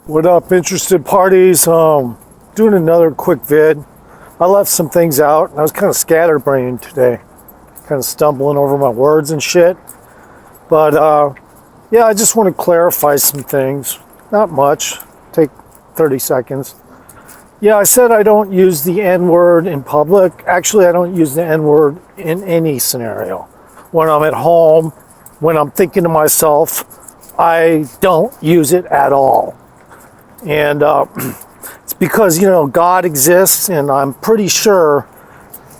What up, interested parties? Doing another quick vid. I left some things out. I was kind of scatterbrained today, kind of stumbling over my words and shit. But yeah, I just want to clarify some things. Not much. Take 30 seconds. Yeah, I said I don't use the N-word in public. Actually, I don't use the N-word in any scenario. When I'm at home, when I'm thinking to myself, I don't use it at all. And it's because, God exists, and I'm pretty sure,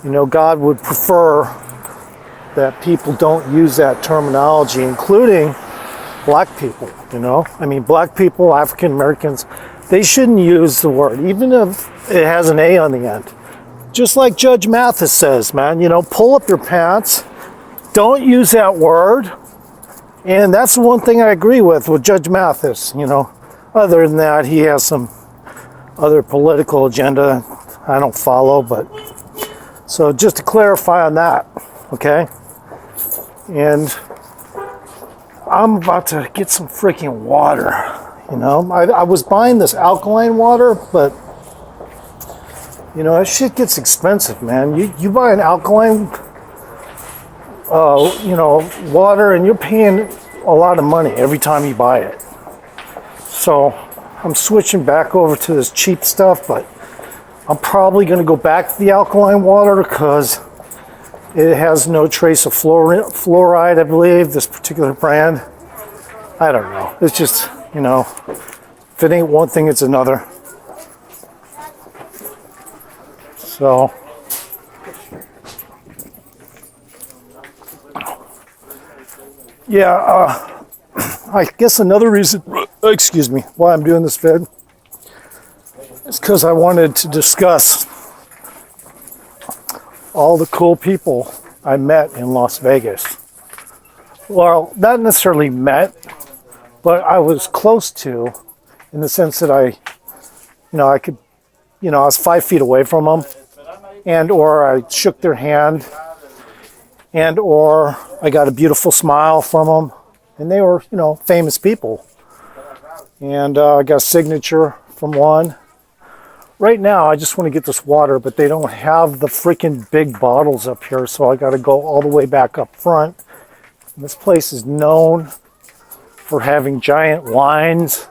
God would prefer that people don't use that terminology, including black people, black people, African Americans, they shouldn't use the word, even if it has an A on the end. Just like Judge Mathis says, man, pull up your pants, don't use that word. And that's the one thing I agree with Judge Mathis, Other than that, he has some other political agenda I don't follow, but so just to clarify on that, okay? And I'm about to get some freaking water, I was buying this alkaline water, but that shit gets expensive, man. You buy an alkaline water and you're paying a lot of money every time you buy it. So I'm switching back over to this cheap stuff, but I'm probably going to go back to the alkaline water because it has no trace of fluoride, I believe, this particular brand. I don't know. It's just, if it ain't one thing, it's another. So, yeah, I guess another reason, why I'm doing this vid is because I wanted to discuss all the cool people I met in Las Vegas. Well, not necessarily met, but I was close to, in the sense that I was 5 feet away from them, and or I shook their hand, and or I got a beautiful smile from them. And they were, famous people. And I got a signature from one. Right now, I just want to get this water, but they don't have the freaking big bottles up here, so I got to go all the way back up front. And this place is known for having giant lines,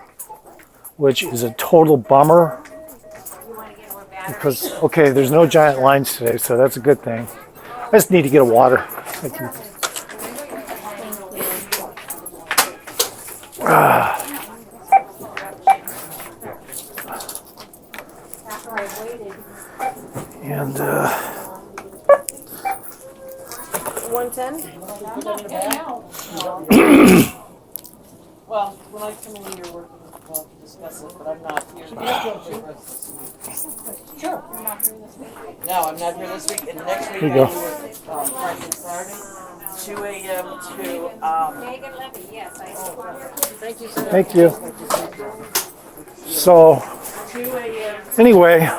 which is a total bummer. Because, okay, there's no giant lines today, so that's a good thing. I just need to get a water. Thank you. And 110? Well, when I come in here, we'll discuss it, but I'm not here. Sure. No, I'm not here this week, and next week Here you go. Friday and Saturday, 2 a.m. to Megan Levy, yes, I Thank you, sir. thank you. So, 2 a.m. anyway,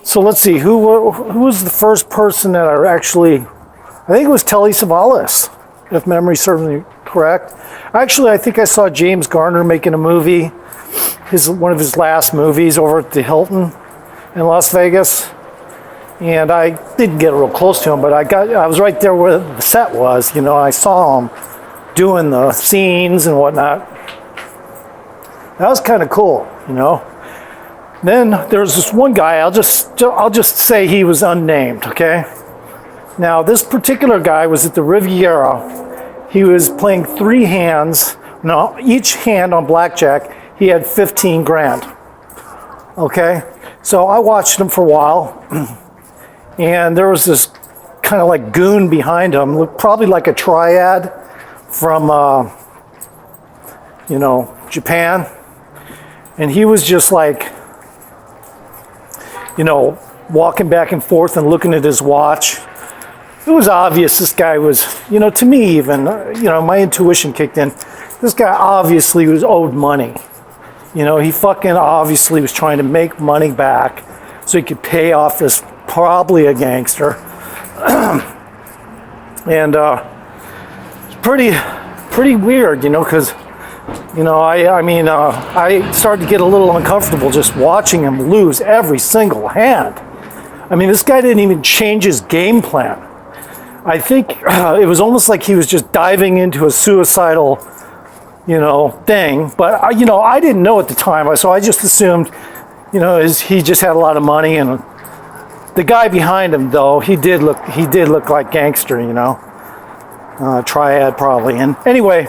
so let's see, who was the first person that I think it was Telly Savalas, if memory serves me correct. Actually, I think I saw James Garner making a movie, one of his last movies over at the Hilton in Las Vegas. And I didn't get real close to him, but I was right there where the set was, I saw him doing the scenes and whatnot. That was kind of cool, Then there's this one guy, I'll just say he was unnamed, okay? Now, this particular guy was at the Riviera. He was playing three hands. Now, each hand on blackjack, he had 15 grand, okay? So I watched him for a while. And there was this kind of like goon behind him, looked probably like a triad from, Japan. And he was just like, walking back and forth and looking at his watch. It was obvious this guy was, to me even, my intuition kicked in. This guy obviously was owed money. He fucking obviously was trying to make money back so he could pay off this, probably a gangster. And it's pretty weird, because I started to get a little uncomfortable just watching him lose every single hand. I mean, this guy didn't even change his game plan. I think it was almost like he was just diving into a suicidal, thing. But, I didn't know at the time, so I just assumed, he just had a lot of money. And the guy behind him, though, he did look like gangster, triad probably. And anyway,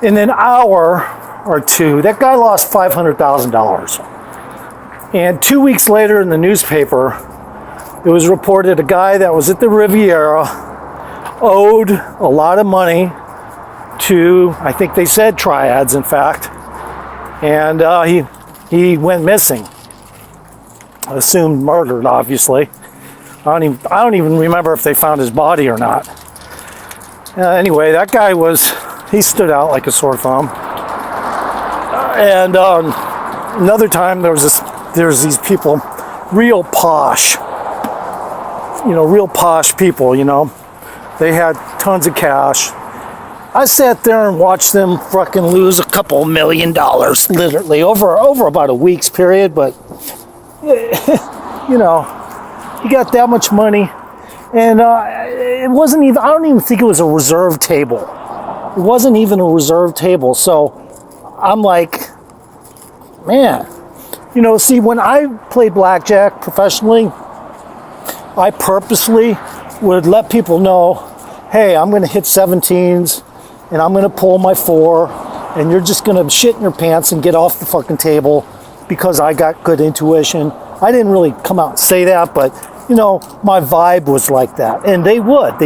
in an hour or two, that guy lost $500,000. And 2 weeks later in the newspaper, it was reported a guy that was at the Riviera owed a lot of money to, I think they said triads, in fact, and he went missing. Assumed murdered, obviously. I don't even remember if they found his body or not. Anyway, that guy he stood out like a sore thumb. And another time there was these people, real posh people, They had tons of cash. I sat there and watched them fucking lose a couple $1 million, literally, over about a week's period. But, you got that much money. And it wasn't even, I don't even think it was a reserve table. It wasn't even a reserve table. So I'm like, man, see, when I played blackjack professionally, I purposely would let people know, hey, I'm going to hit 17s and I'm going to pull my 4 and you're just going to shit in your pants and get off the fucking table because I got good intuition. I didn't really come out and say that, but my vibe was like that. And they'd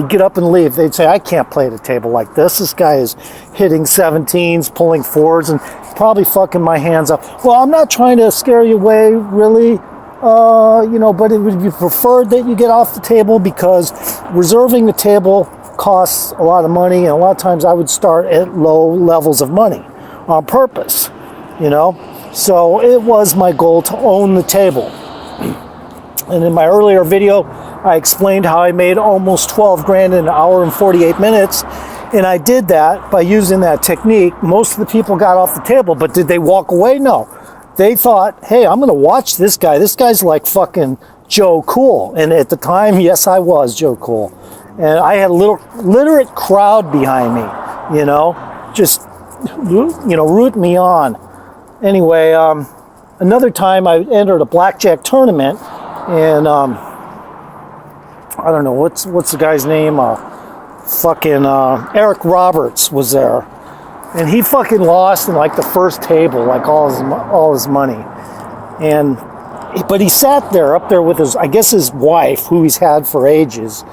get up and leave. They'd say, I can't play at a table like this. This guy is hitting 17s, pulling 4s, and probably fucking my hands up. Well, I'm not trying to scare you away, really. But it would be preferred that you get off the table because reserving the table costs a lot of money, and a lot of times I would start at low levels of money on purpose, So it was my goal to own the table. And in my earlier video, I explained how I made almost 12 grand in an hour and 48 minutes. And I did that by using that technique. Most of the people got off the table, but did they walk away? No. They thought, hey, I'm going to watch this guy. This guy's like fucking Joe Cool. And at the time, yes, I was Joe Cool. And I had a little literate crowd behind me, just, rooting me on. Anyway, another time I entered a blackjack tournament, and I don't know, what's the guy's name? Eric Roberts was there. And he fucking lost in like the first table, like all his money. But he sat there up there with his wife, who he's had for ages.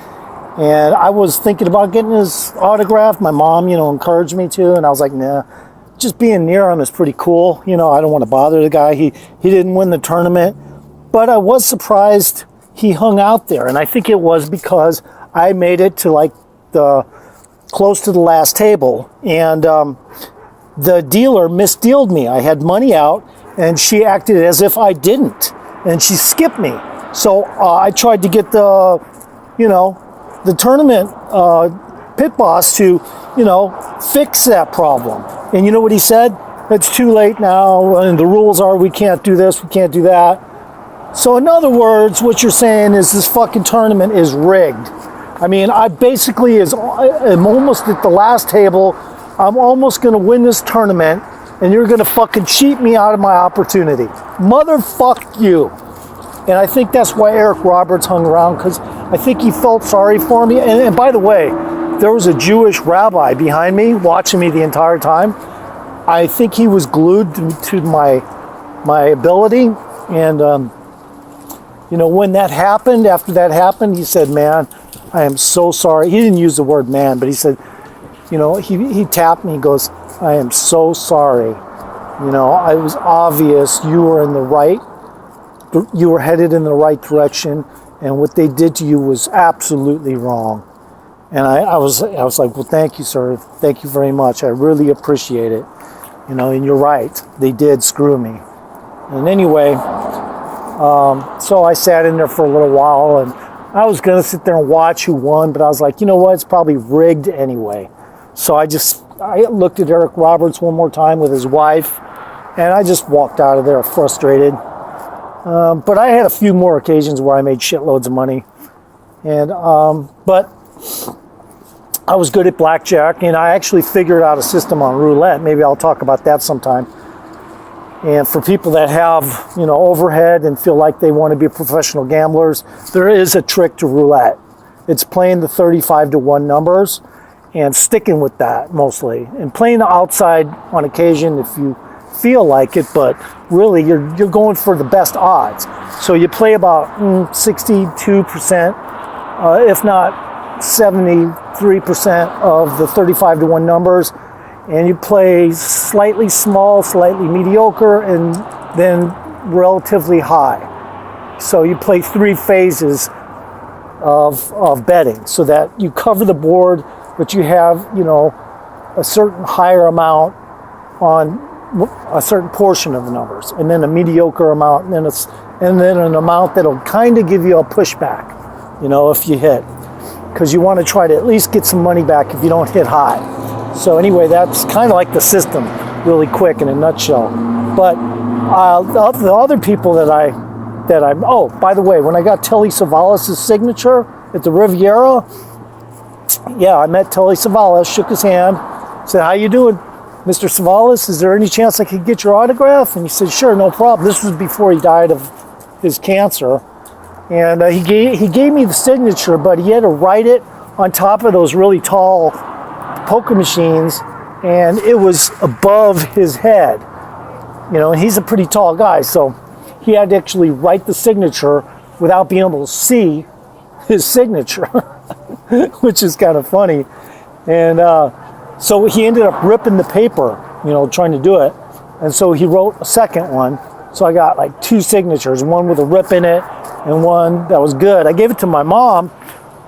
And I was thinking about getting his autograph. My mom, encouraged me to, and I was like, nah, just being near him is pretty cool. I don't want to bother the guy. He didn't win the tournament, but I was surprised he hung out there. And I think it was because I made it to like close to the last table, and the dealer misdealed me. I had money out, and she acted as if I didn't, and she skipped me. So I tried to get the tournament pit boss to, fix that problem. And you know what he said? It's too late now, and the rules are we can't do this, we can't do that. So in other words, what you're saying is this fucking tournament is rigged. I mean, I basically am almost at the last table. I'm almost going to win this tournament, and you're going to fucking cheat me out of my opportunity. Motherfuck you. And I think that's why Eric Roberts hung around, because I think he felt sorry for me. And by the way, there was a Jewish rabbi behind me watching me the entire time. I think he was glued to my ability. And, when that happened, after that happened, he said, man, I am so sorry. He didn't use the word man, but he said, he tapped me. He goes, I am so sorry. It was obvious you were you were headed in the right direction, and what they did to you was absolutely wrong. And I was like, well, thank you, sir. Thank you very much. I really appreciate it. And you're right. They did screw me. And anyway, so I sat in there for a little while, and I was going to sit there and watch who won, but I was like, you know what? It's probably rigged anyway. So I just I looked at Eric Roberts one more time with his wife, and I just walked out of there frustrated. But I had a few more occasions where I made shitloads of money. And but I was good at blackjack, and I actually figured out a system on roulette. Maybe I'll talk about that sometime. And for people that have, you know, overhead and feel like they want to be professional gamblers, there is a trick to roulette. It's playing the 35-1 numbers and sticking with that mostly, and playing the outside on occasion if you feel like it, but really you're going for the best odds. So you play about 62%, if not 73% of the 35-1 numbers, and you play slightly small, slightly mediocre, and then relatively high. So you play 3 phases of betting so that you cover the board, but you have, you know, a certain higher amount on a certain portion of the numbers, and then a mediocre amount, and then an amount that'll kind of give you a pushback, you know, if you hit, because you want to try to at least get some money back if you don't hit high. So anyway, that's kind of like the system, really quick in a nutshell. But the other people that I oh, by the way, when I got Telly Savalas' signature at the Riviera, yeah, I met Telly Savalas, shook his hand, said, "How you doing, Mr. Savalas? Is there any chance I could get your autograph?" And he said, "Sure, no problem." This was before he died of his cancer. And he gave me the signature, but he had to write it on top of those really tall poker machines, and it was above his head. You know, and he's a pretty tall guy, so he had to actually write the signature without being able to see his signature, which is kind of funny. And so he ended up ripping the paper, you know, trying to do it. And so he wrote a second one. So I got like 2 signatures, one with a rip in it and one that was good. I gave it to my mom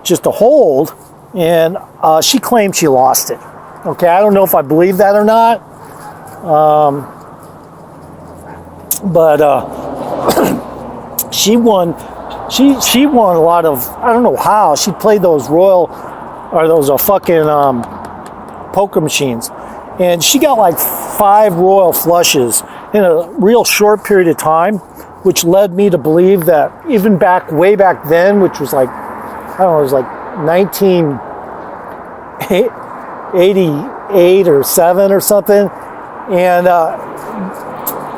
just to hold, and she claimed she lost it. Okay, I don't know if I believe that or not. But she won a lot of, I don't know how, she played those fucking poker machines, and she got like 5 royal flushes in a real short period of time, which led me to believe that even way back then, which was like, I don't know, it was like 1988 or 7 or something, and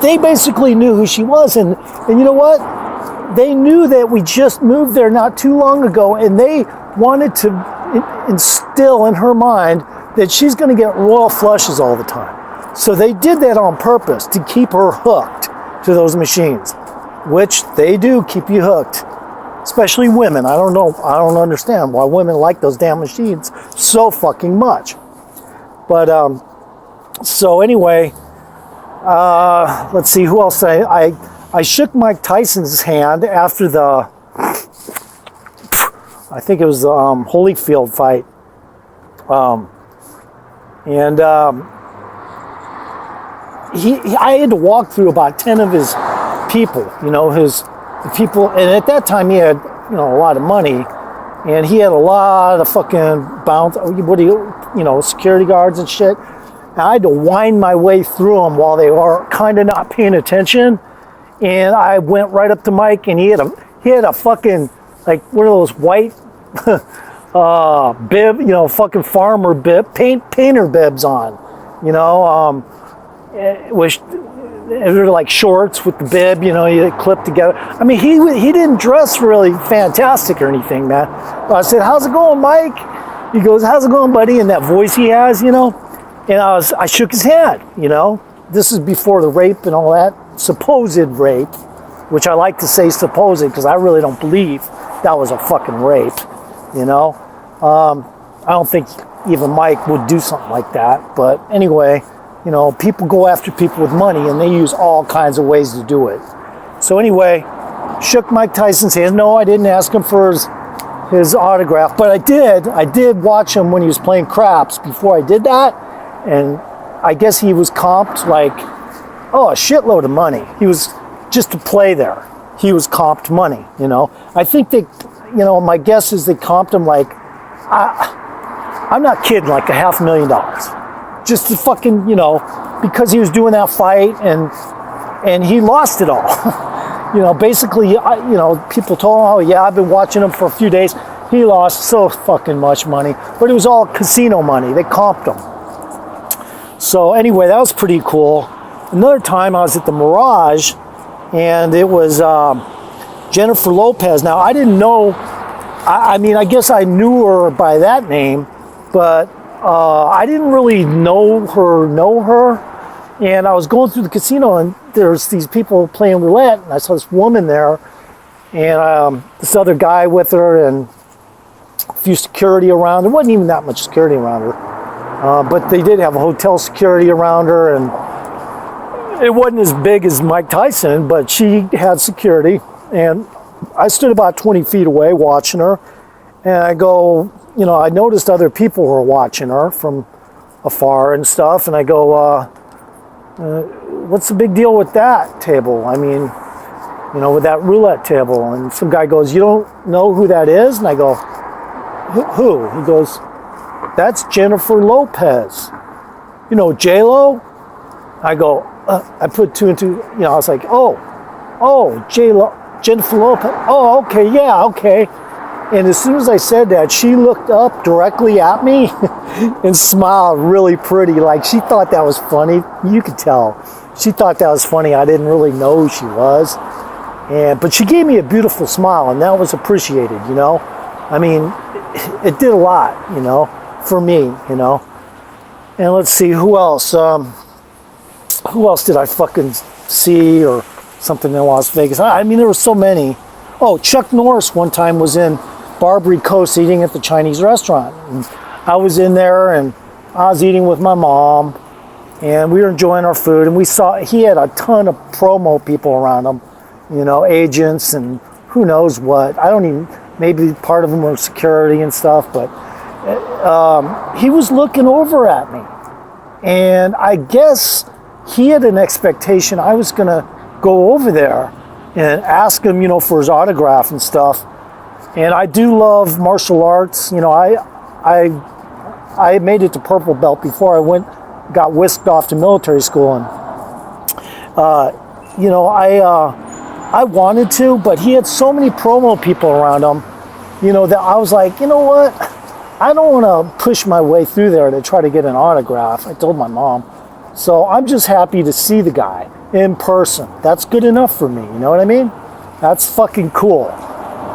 they basically knew who she was, and you know what? They knew that we just moved there not too long ago, and they wanted to instill in her mind that she's going to get royal flushes all the time. So they did that on purpose to keep her hooked to those machines, which they do keep you hooked, especially women. I don't understand why women like those damn machines so fucking much. But so anyway, let's see who else. I shook Mike Tyson's hand after I think it was the Holyfield fight, and I had to walk through about 10 of his people, you know, the people, and at that time he had, you know, a lot of money, and he had a lot of fucking security guards and shit. And I had to wind my way through them while they were kind of not paying attention. And I went right up to Mike, and he had a fucking, like, one of those white bib, you know, fucking farmer bib, painter bibs on, you know, which they're like shorts with the bib, you know, you clip together. I mean, he didn't dress really fantastic or anything, man. But I said, "How's it going, Mike?" He goes, "How's it going, buddy?" And that voice he has, you know. And I shook his hand, you know. This is before the rape and all that, supposed rape, which I like to say supposed because I really don't believe that was a fucking rape, you know. I don't think even Mike would do something like that. But anyway, you know, people go after people with money, and they use all kinds of ways to do it. So anyway, shook Mike Tyson's hand. No, I didn't ask him for his autograph, but I did watch him when he was playing craps before I did that. And I guess he was comped like, a shitload of money. He was, just to play there, he was comped money, you know. I think they, you know, my guess is they comped him like, I'm not kidding, like $500,000. just to fucking, because he was doing that fight and he lost it all. Basically, people told him, oh yeah, I've been watching him for a few days. He lost so fucking much money, but it was all casino money. They comped him. So anyway, that was pretty cool. Another time I was at the Mirage, and it was Jennifer Lopez. Now, I didn't know, I guess I knew her by that name, but I didn't really know her. And I was going through the casino, and there's these people playing roulette, and I saw this woman there, and this other guy with her, and a few security around. There wasn't even that much security around her, but they did have a hotel security around her, and it wasn't as big as Mike Tyson, but she had security. And I stood about 20 feet away watching her, and I go, I noticed other people were watching her from afar and stuff, and I go, what's the big deal with that table? I mean, with that roulette table. And some guy goes, you don't know who that is? And I go, who? He goes, that's Jennifer Lopez. J-Lo? I go, I put two and two, I was like, oh, J-Lo, Jennifer Lopez. Oh, okay, yeah, okay. And as soon as I said that, she looked up directly at me and smiled really pretty, like she thought that was funny. You could tell. She thought that was funny. I didn't really know who she was. But she gave me a beautiful smile, and that was appreciated, I mean, it did a lot, for me, And let's see, who else? Who else did I fucking see or something in Las Vegas? I mean, there were so many. Oh, Chuck Norris one time was in Barbary Coast eating at the Chinese restaurant. And I was in there, and I was eating with my mom, and we were enjoying our food, and we saw he had a ton of promo people around him, agents and who knows what. I don't even, maybe part of them were security and stuff, but he was looking over at me. And I guess he had an expectation I was gonna go over there and ask him, for his autograph and stuff. And I do love martial arts. I made it to purple belt before I got whisked off to military school, and I wanted to, but he had so many promo people around him, that I was like, what? I don't want to push my way through there to try to get an autograph. I told my mom. So I'm just happy to see the guy in person. That's good enough for me, you know what I mean? That's fucking cool.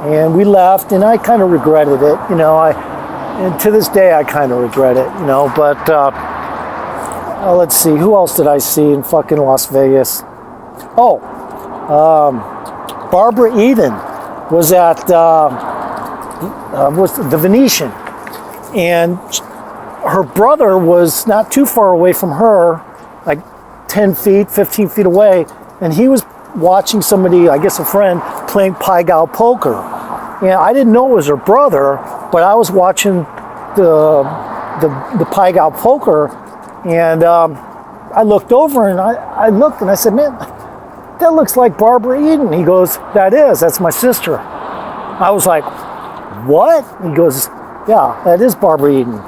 And we left, and I kind of regretted it, and to this day I kind of regret it, but let's see, who else did I see in fucking Las Vegas? Oh, Barbara Eden was at the Venetian, and her brother was not too far away from her, like 10 feet, 15 feet away, and he was watching somebody, I guess a friend, playing Pai Gow poker. And I didn't know it was her brother, but I was watching the Pai Gow poker, and I looked over, and I looked, and I said, man, that looks like Barbara Eden. He goes, that's my sister. I was like, what? He goes, yeah, that is Barbara Eden.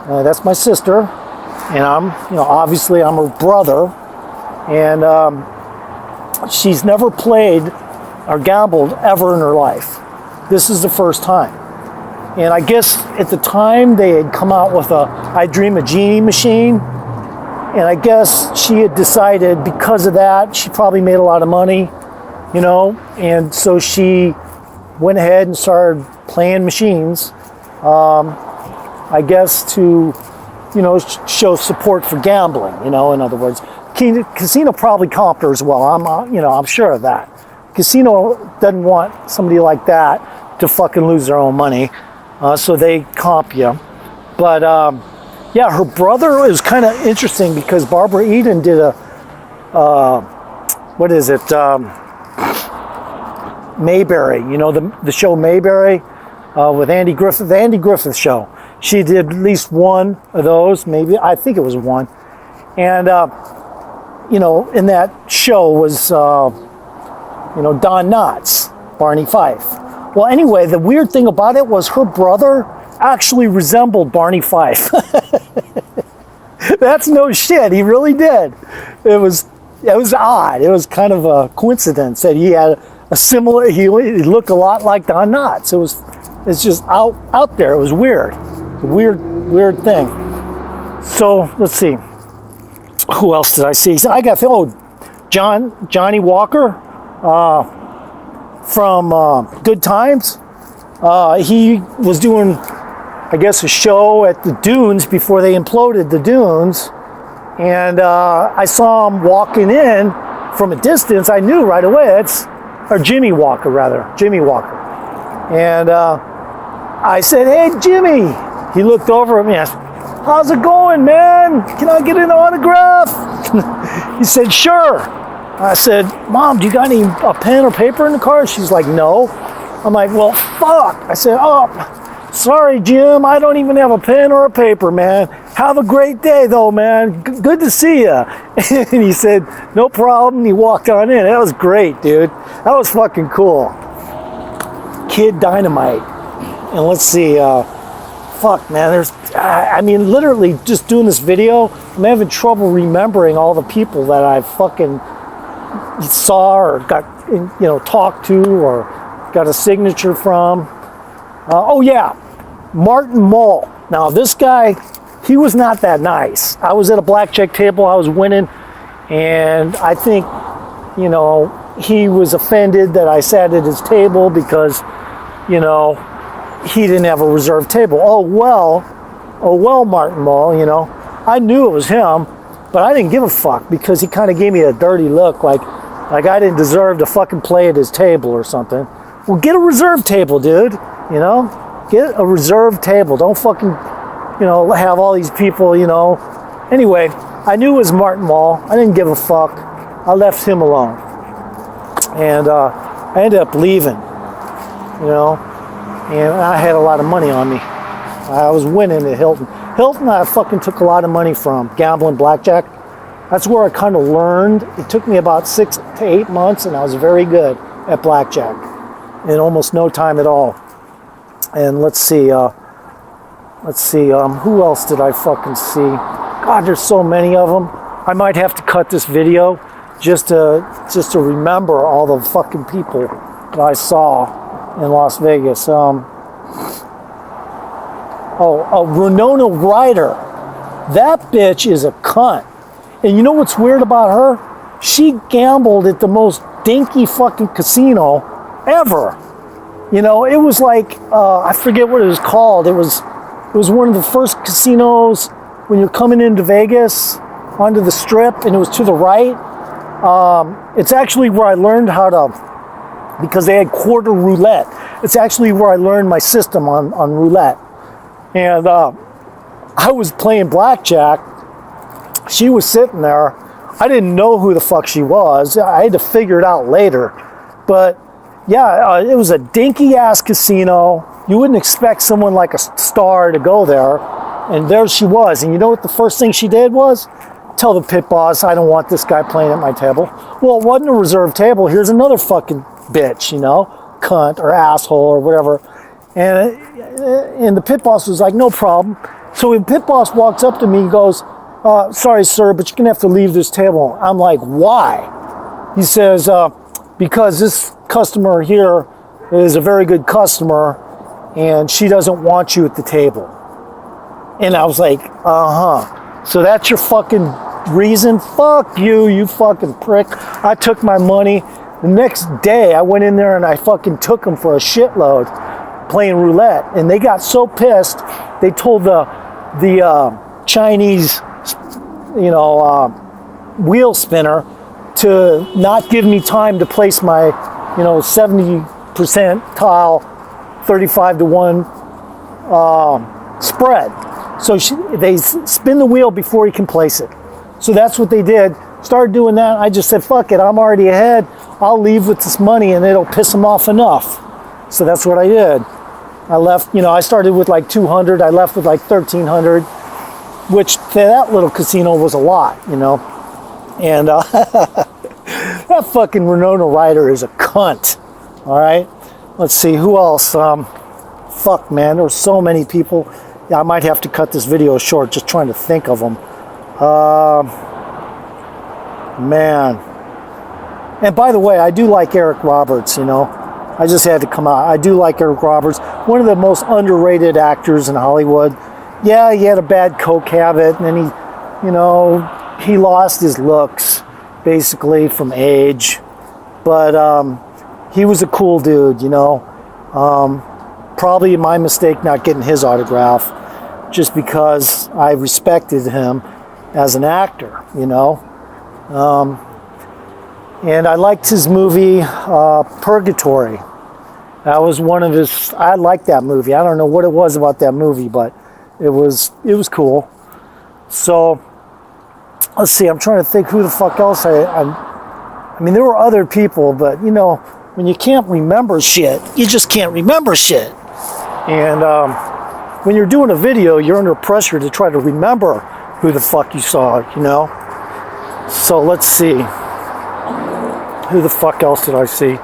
That's my sister, and I'm, obviously I'm her brother, and she's never played or gambled ever in her life. This is the first time. And I guess at the time they had come out with a I Dream a Genie machine, and I guess she had decided because of that she probably made a lot of money, and so she went ahead and started playing machines, I guess to, show support for gambling, in other words. Casino probably comped her as well. I'm sure of that. Casino doesn't want somebody like that to fucking lose their own money, so they comp you. But yeah, her brother is kind of interesting because Barbara Eden did a Mayberry, the show Mayberry with Andy Griffith, the Andy Griffith Show. She did at least one of those, maybe, I think it was one. And, in that show was, Don Knotts, Barney Fife. Well, anyway, the weird thing about it was her brother actually resembled Barney Fife. That's no shit. He really did. It was odd. It was kind of a coincidence that he had a similar. He looked a lot like Don Knotts. It's just out there. It was weird. A weird thing. So let's see. Who else did I see? I got Johnny Walker from Good Times. He was doing, I guess, a show at the Dunes before they imploded the Dunes, and I saw him walking in from a distance. I knew right away Jimmy Walker, and I said, "Hey, Jimmy." He looked over at me and asked, "How's it going, man? Can I get an autograph?" He said, "Sure." I said, "Mom, do you got a pen or paper in the car?" She's like, "No." I'm like, "Well, fuck." I said, "Oh, sorry, Jim. I don't even have a pen or a paper, man. Have a great day, though, man. Good to see you." And he said, "No problem." He walked on in. That was great, dude. That was fucking cool. Kid Dynamite. And let's see. Fuck, man. I mean, literally just doing this video, I'm having trouble remembering all the people that I fucking saw or got, talked to or got a signature from. Oh yeah, Martin Mull. Now this guy, he was not that nice. I was at a blackjack table, I was winning, and I think, he was offended that I sat at his table because, he didn't have a reserved table. Oh well, Martin Mull, I knew it was him, but I didn't give a fuck because he kind of gave me a dirty look, like I didn't deserve to fucking play at his table or something. Well, get a reserved table, dude. Get a reserved table. Don't fucking, have all these people, Anyway, I knew it was Martin Mull. I didn't give a fuck. I left him alone. And I ended up leaving, and I had a lot of money on me. I was winning at Hilton. Hilton, I fucking took a lot of money from gambling blackjack. That's where I kind of learned. It took me about 6 to 8 months, and I was very good at blackjack in almost no time at all. And let's see, who else did I fucking see? God, there's so many of them. I might have to cut this video just to remember all the fucking people that I saw in Las Vegas. Winona Ryder. That bitch is a cunt. And you know what's weird about her? She gambled at the most dinky fucking casino ever. It was like, I forget what it was called. It was one of the first casinos when you're coming into Vegas onto the strip, and it was to the right. It's actually where I learned how to, because they had quarter roulette. It's actually where I learned my system on roulette. And I was playing blackjack. She was sitting there. I didn't know who the fuck she was. I had to figure it out later. But yeah, it was a dinky ass casino. You wouldn't expect someone like a star to go there. And there she was. And you know what the first thing she did was? Tell the pit boss, I don't want this guy playing at my table. Well, it wasn't a reserved table. Here's another fucking bitch, cunt or asshole or whatever. And the pit boss was like, no problem. So when pit boss walks up to me and goes, sorry, sir, but you're going to have to leave this table. I'm like, why? He says, because this customer here is a very good customer and she doesn't want you at the table. And I was like, so that's your fucking reason? Fuck you, you fucking prick. I took my money. The next day, I went in there and I fucking took them for a shitload playing roulette. And they got so pissed, they told the Chinese, wheel spinner to not give me time to place my, 70 percentile, 35 to 1 spread. So they spin the wheel before he can place it. So that's what they did. Started doing that. I just said, fuck it, I'm already ahead. I'll leave with this money and it'll piss them off enough. So that's what I did. I left, I started with like 200. I left with like 1,300, which to that little casino was a lot, And that fucking Winona Ryder is a cunt. All right. Let's see who else. Fuck, man. There were so many people. Yeah, I might have to cut this video short just trying to think of them. Man. And by the way, I do like Eric Roberts, you know. I just had to come out. I do like Eric Roberts. One of the most underrated actors in Hollywood. Yeah, he had a bad coke habit, and then he, you know, he lost his looks, basically, from age. But he was a cool dude, you know. Probably my mistake not getting his autograph, just because I respected him as an actor, you know. And I liked his movie Purgatory. That was one of his. I liked that movie. I don't know what it was about that movie, but it was cool. So let's see. I'm trying to think who the fuck else I mean, there were other people, but you know, when you can't remember shit, you just can't remember shit. And when you're doing a video, you're under pressure to try to remember who the fuck you saw, you know? So let's see. Who the fuck else did I see?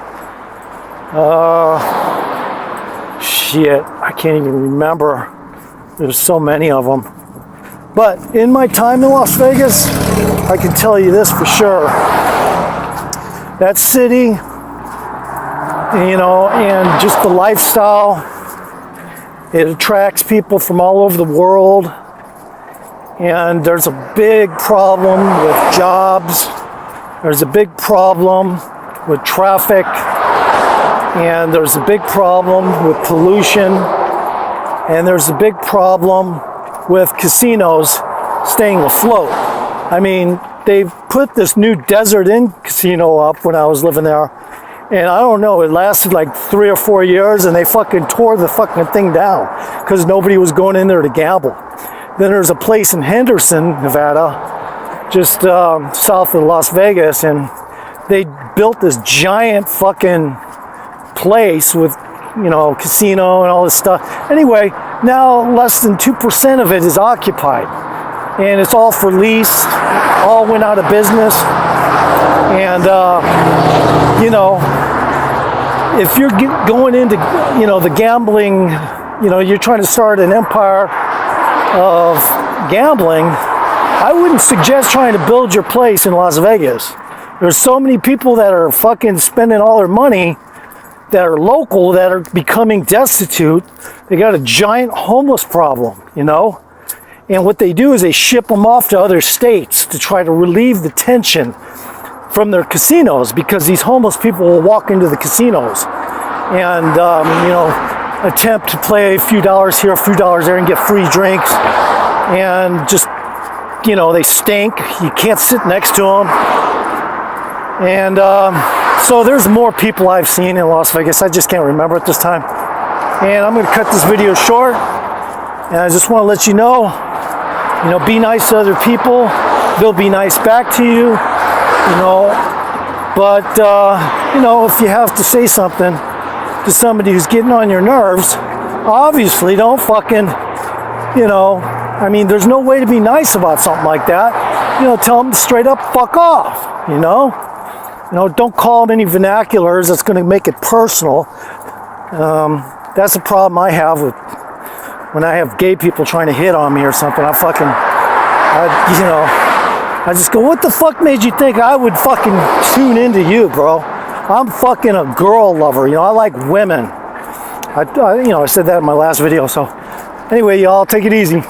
Shit, I can't even remember. There's so many of them. But in my time in Las Vegas, I can tell you this for sure. That city, you know, and just the lifestyle, it attracts people from all over the world. And there's a big problem with jobs. There's a big problem with traffic. And there's a big problem with pollution. And there's a big problem with casinos staying afloat. I mean, they've put this new Desert Inn casino up when I was living there. And I don't know, it lasted like 3 or 4 years, and they fucking tore the fucking thing down because nobody was going in there to gamble. Then there's a place in Henderson, Nevada, just south of Las Vegas, and they built this giant fucking place with, you know, casino and all this stuff. Anyway, now less than 2% of it is occupied, and it's all for lease. All went out of business, and you know, if you're going into, you know, the gambling, you know, you're trying to start an empire of gambling, I wouldn't suggest trying to build your place in Las Vegas. There's so many people that are fucking spending all their money that are local that are becoming destitute. They got a giant homeless problem, you know? And what they do is they ship them off to other states to try to relieve the tension from their casinos, because these homeless people will walk into the casinos and, you know, attempt to play a few dollars here, a few dollars there, and get free drinks. And just, you know, they stink. You can't sit next to them. And so there's more people I've seen in Las Vegas. I just can't remember at this time. And I'm going to cut this video short. And I just want to let you know, be nice to other people. They'll be nice back to you, you know. But, if you have to say something to somebody who's getting on your nerves, obviously don't fucking, there's no way to be nice about something like that. Tell them straight up, fuck off, don't call them any vernaculars that's going to make it personal. That's the problem I have with when I have gay people trying to hit on me or something. I just go, what the fuck made you think I would fucking tune into you, bro? I'm fucking a girl lover, I like women. I said that in my last video, so anyway, y'all, take it easy.